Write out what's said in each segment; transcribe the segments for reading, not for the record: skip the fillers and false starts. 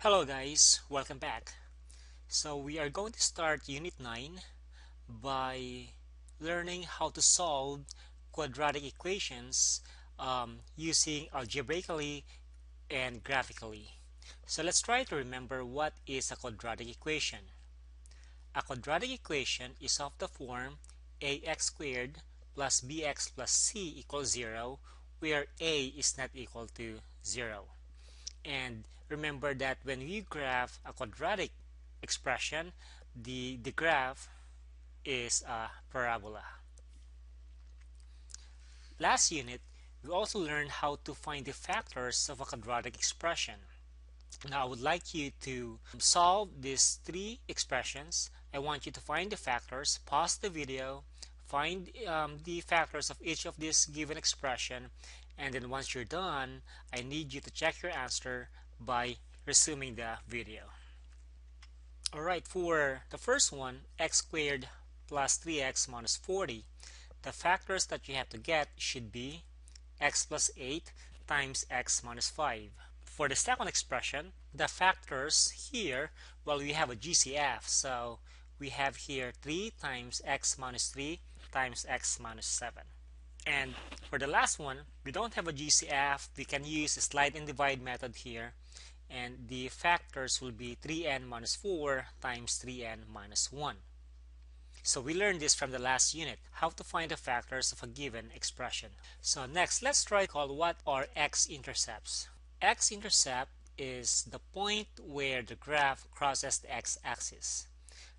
Hello guys, welcome back. So we are going to start Unit 9 by learning how to solve quadratic equations using algebraically and graphically. So let's try to remember what is a quadratic equation. A quadratic equation is of the form ax squared plus bx plus c equals 0, where a is not equal to 0. And remember that when we graph a quadratic expression, the graph is a parabola. Last unit, we also learned how to find the factors of a quadratic expression. Now I would like you to solve these three expressions. I want you to find the factors, pause the video, find the factors of each of these given expression, and then once you're done, I need you to check your answer by resuming the video. Alright, for the first one, x squared plus 3x minus 40, the factors that you have to get should be x plus 8 times x minus 5. For the second expression, the factors here, well, we have a GCF, so we have here 3 times x minus 3 times x minus 7. And for the last one, we don't have a GCF. We can use a slide and divide method here, and the factors will be 3n minus 4 times 3n minus 1. So we learned this from the last unit, how to find the factors of a given expression. So next, let's try to call what are x-intercepts. X-intercept is the point where the graph crosses the x-axis.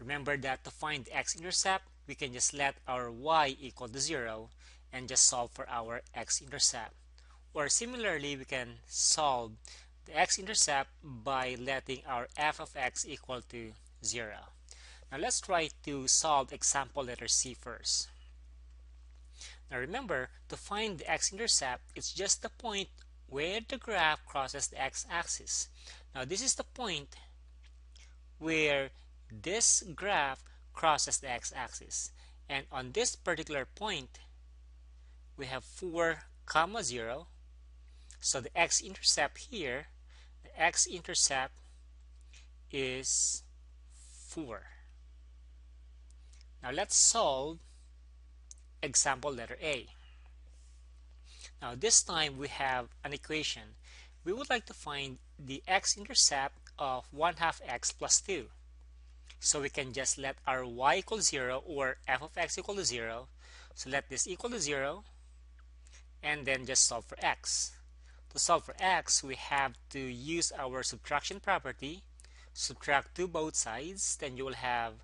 Remember that to find the x-intercept, we can just let our y equal to 0 and just solve for our x-intercept. Or similarly, we can solve the x-intercept by letting our f of x equal to 0. Now let's try to solve example letter C first. Now remember, to find the x-intercept, it's just the point where the graph crosses the x-axis. Now this is the point where this graph crosses the x-axis. And on this particular point, we have 4, 0. So the x-intercept here, the x-intercept is 4. Now let's solve example letter A. Now this time we have an equation. We would like to find the x-intercept of 1/2 x plus 2. So we can just let our y equal 0 or f of x equal to 0. So let this equal to 0 and then just solve for x. To solve for x, we have to use our subtraction property. Subtract 2 both sides, then you will have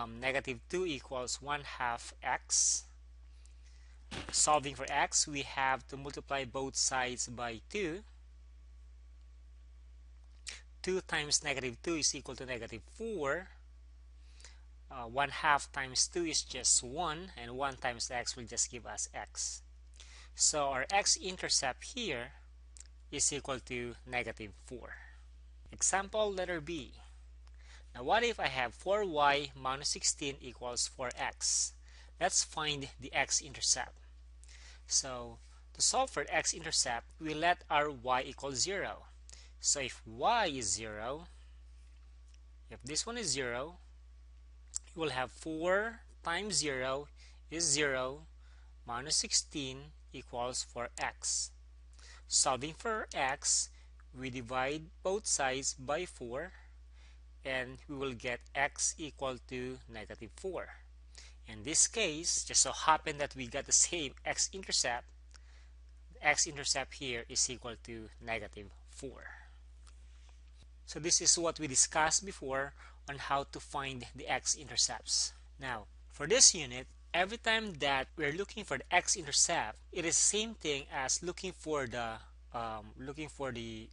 negative 2 equals 1/2 x. Solving for x, we have to multiply both sides by 2. 2 times negative 2 is equal to negative 4. 1/2 times 2 is just 1, and 1 times x will just give us x. So our x-intercept here is equal to negative 4. Example letter B. Now what if I have 4y minus 16 equals 4x? Let's find the x-intercept. So to solve for x-intercept, we let our y equal 0. So if y is 0, if this one is 0, you will have 4 times 0 is 0 minus 16 equals 4x. Solving for x, we divide both sides by 4 and we will get x equal to negative 4. In this case, just so happen that we got the same x-intercept. The x-intercept here is equal to negative 4. So this is what we discussed before on how to find the x-intercepts. Now, for this unit, every time that we're looking for the x-intercept, it is the same thing as looking for the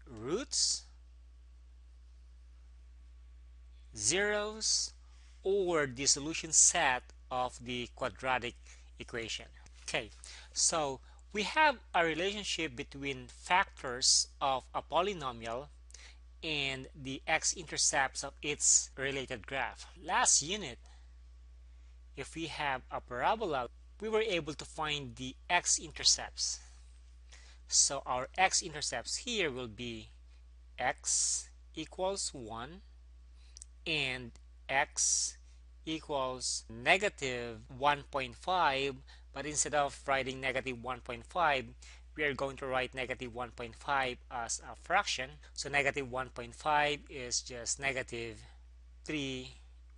roots, zeros, or the solution set of the quadratic equation. Okay, so we have a relationship between factors of a polynomial and the x-intercepts of its related graph. Last unit, if we have a parabola, we were able to find the x-intercepts. So our x-intercepts here will be x equals 1 and x equals negative 1.5, but instead of writing negative 1.5, we are going to write negative 1.5 as a fraction. So negative 1.5 is just negative 3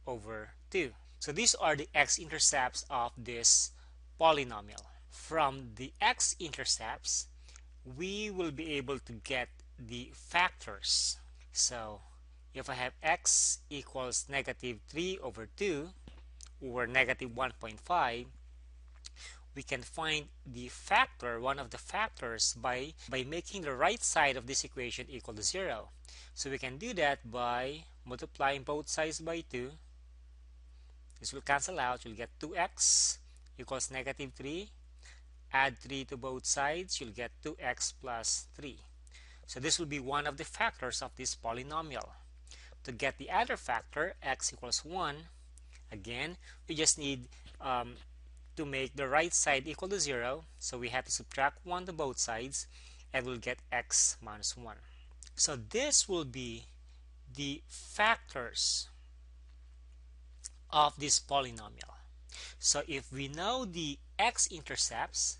over 2. So these are the x-intercepts of this polynomial. From the x-intercepts, we will be able to get the factors. So if I have x equals negative 3 over 2 or negative 1.5, we can find the factor, one of the factors, by making the right side of this equation equal to 0. So we can do that by multiplying both sides by 2. This will cancel out. You'll get 2x equals negative 3. Add 3 to both sides. You'll get 2x plus 3. So this will be one of the factors of this polynomial. To get the other factor, x equals 1, again, we just need to make the right side equal to 0. So we have to subtract 1 to both sides, and we'll get x minus 1. So this will be the factors of this polynomial. So if we know the x-intercepts,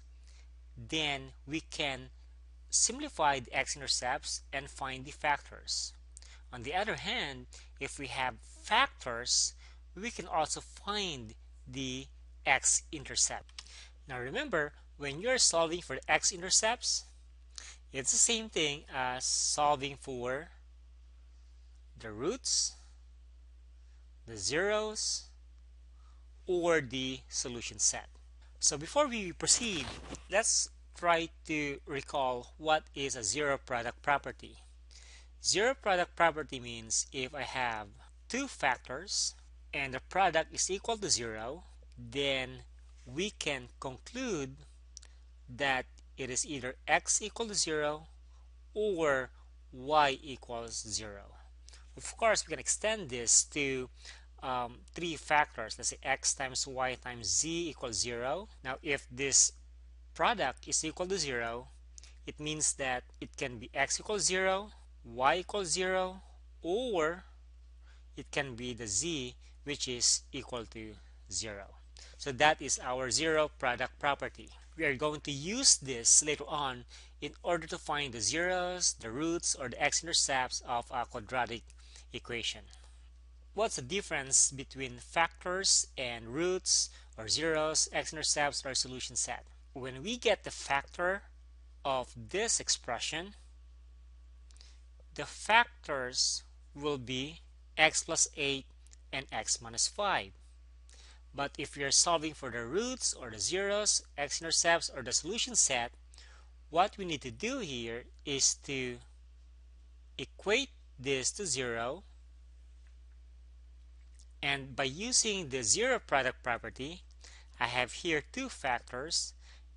then we can simplify the x-intercepts and find the factors. On the other hand, if we have factors, we can also find the x-intercept. Now remember, when you're solving for the x-intercepts, it's the same thing as solving for the roots, the zeros, or the solution set. So before we proceed, let's try to recall what is a zero product property. Zero product property means if I have two factors and the product is equal to 0, then we can conclude that it is either x equal to 0 or y equals 0. Of course, we can extend this to three factors. Let's say x times y times z equals 0. Now, if this product is equal to 0, it means that it can be x equals 0, y equals 0, or it can be the z, which is equal to 0. So that is our zero product property. We are going to use this later on in order to find the zeros, the roots, or the x-intercepts of a quadratic equation. What's the difference between factors and roots, or zeros, x-intercepts, or solution set? When we get the factor of this expression, the factors will be x plus 8 and x minus 5. But if you're solving for the roots or the zeros, x-intercepts, or the solution set, what we need to do here is to equate this to 0. And by using the zero product property, I have here two factors,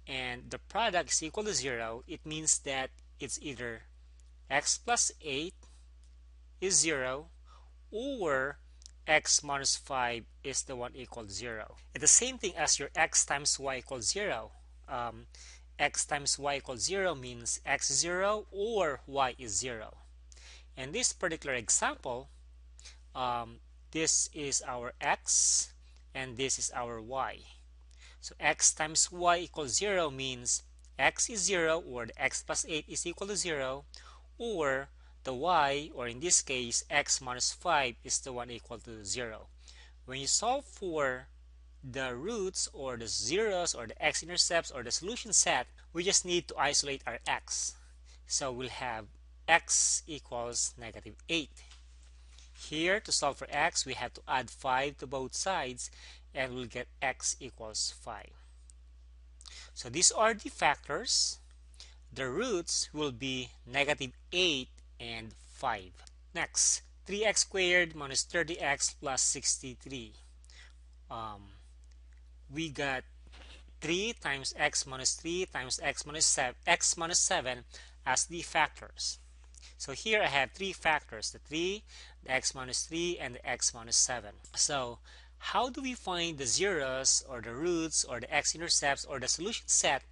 and the product is equal to 0. It means that it's either x plus 8 is 0 or x minus 5 is the one equal to 0. It's the same thing as your x times y equals 0. X times y equals 0 means x is 0 or y is 0. In this particular example, this is our x and this is our y. So x times y equals 0 means x is 0 or the x plus 8 is equal to 0, or the y, or in this case x minus 5, is the one equal to 0. When you solve for the roots or the zeros or the x-intercepts or the solution set, we just need to isolate our x. So we'll have x equals negative 8. Here, to solve for x, we have to add 5 to both sides, and we'll get x equals 5. So these are the factors. The roots will be negative 8 and 5. Next, 3x squared minus 30x plus 63. We got 3 times x minus 3 times x minus 7 as the factors. So here I have three factors, the 3, the x minus 3, and the x minus 7. So how do we find the zeros or the roots or the x-intercepts or the solution set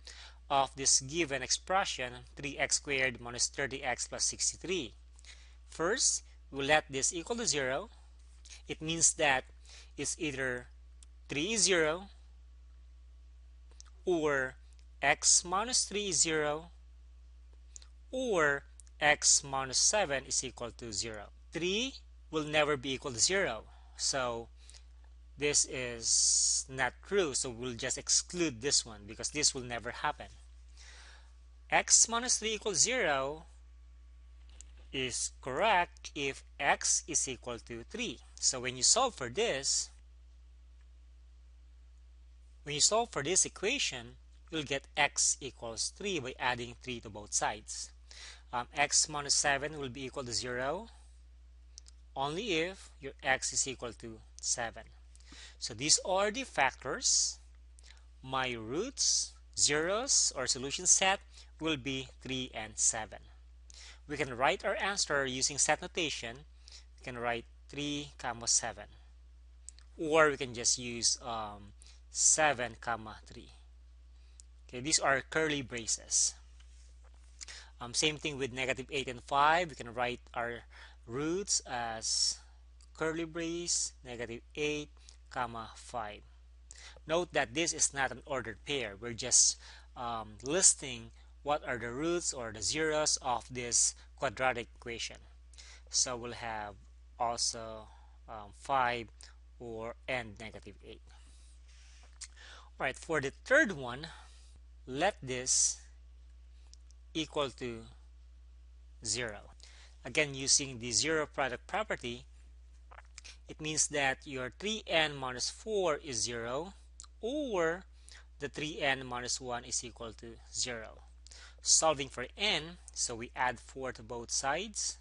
of this given expression, 3x squared minus 30x plus 63? First, we'll let this equal to 0. It means that it's either 3 is 0 or x minus 3 is 0 or x minus 7 is equal to 0. 3 will never be equal to 0. So this is not true. So we'll just exclude this one because this will never happen. X minus 3 equals 0 is correct if x is equal to 3. So when you solve for this, equation, you'll get x equals 3 by adding 3 to both sides. X minus 7 will be equal to 0 only if your x is equal to 7. So these are the factors. My roots, zeros, or solution set will be 3 and 7. We can write our answer using set notation. We can write 3 comma 7, or we can just use 7 comma 3. Okay, these are curly braces. Same thing with negative 8 and 5. We can write our roots as curly brace negative 8 comma 5. Note that this is not an ordered pair. We're just listing what are the roots or the zeros of this quadratic equation. So we'll have also 5 and negative 8. Alright, for the third one, let this equal to 0. Again, using the zero product property, it means that your 3n minus 4 is 0 or the 3n minus 1 is equal to 0. Solving for n, so we add 4 to both sides.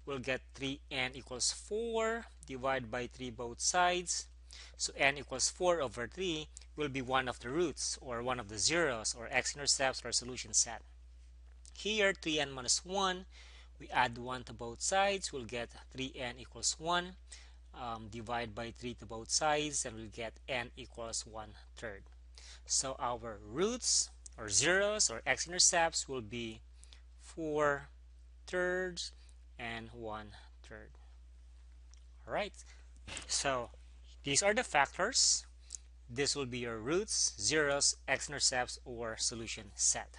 We'll get 3n equals 4 divided by 3 both sides. So n equals 4 over 3 will be one of the roots or one of the zeros or x-intercepts or solution set. Here 3n minus 1, we add 1 to both sides. We'll get 3n equals 1. Divide by 3 to both sides and we'll get n equals 1/3. So our roots or zeros or x-intercepts will be 4/3 and 1/3. Alright, so these are the factors. This will be your roots, zeros, x-intercepts, or solution set.